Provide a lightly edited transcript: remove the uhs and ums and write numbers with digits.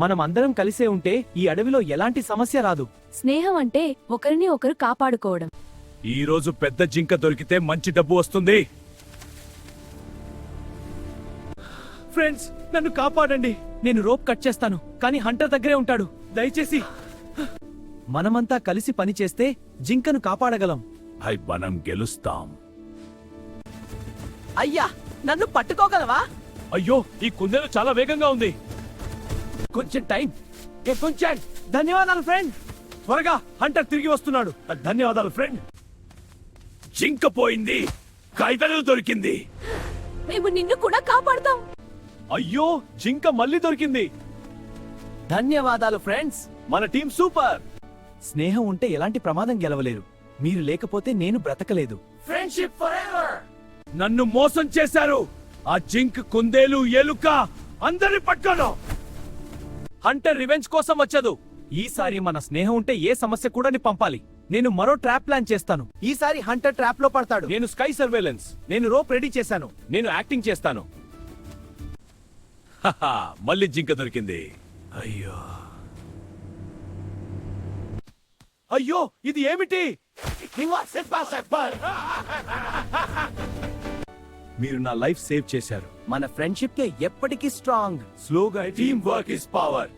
మనం అందరం కలిసే ఉంటే ఈ అడవిలో ఎలాంటి సమస్య రాదు. స్నేహం అంటే ఒకరిని ఒకరు కాపాడుకోవడం. ఈ రోజు పెద్ద జింక దొరికితే మంచి డబ్బు వస్తుంది. ఫ్రెండ్స్, నన్ను కాపాడండి. నేను రోప్ కట్ చేస్తాను, కానీ హంటర్ దగ్గరే ఉంటాడు. దయచేసి మనమంతా కలిసి పనిచేస్తే జింకను కాపాడగలం. మనం గెలుస్తాం. అయ్యా, నన్ను పట్టుకోగలవా? అయ్యో, ఈ కుందేలు చాలా వేగంగా ఉంది. కొంచెం టైం. కొంచెం. ధన్యవాదాలు ఫ్రెండ్. త్వరగా, హంటర్ తిరిగి వస్తున్నాడు. ధన్యవాదాలు ఫ్రెండ్. జింక పోయింది, కైతలు దొరికింది. మేము నిన్ను కూడా కాపాడుతాం. అయ్యో, జింక మళ్ళీ దొరికింది. ధన్యవాదాలు ఫ్రెండ్స్. మన టీం సూపర్. స్నేహం ఉంటే ఎలాంటి ప్రమాదం గెలవలేరు. మీరు లేకపోతే నేను బ్రతకలేదు. Friendship forever. నన్ను మోసం చేశారు. ఆ జింక్, కుందేలు, ఎలుక అందరి పట్టుకోను. హంటర్ రివెంజ్ కోసం వచ్చదు. ఈసారి మన స్నేహం ఉంటే ఏ సమస్య కూడా పంపాలి. నేను మరో ట్రాప్ ప్లాన్ చేస్తాను. ఈసారి హంటర్ ట్రాప్ లో పడతాడు. నేను స్కై సర్వేలెన్స్. నేను రోప్ రెడీ చేశాను. నేను యాక్టింగ్ చేస్తాను. హహా, మళ్ళీ జింక దొరికింది. అయ్యో అయ్యో, ఇది ఏమిటి? మీరు నా లైఫ్ సేవ్ చేశారు. మన ఫ్రెండ్షిప్ కే ఎప్పటికీ స్ట్రాంగ్. స్లోగా టీమ్ వర్క్ ఇస్ పవర్.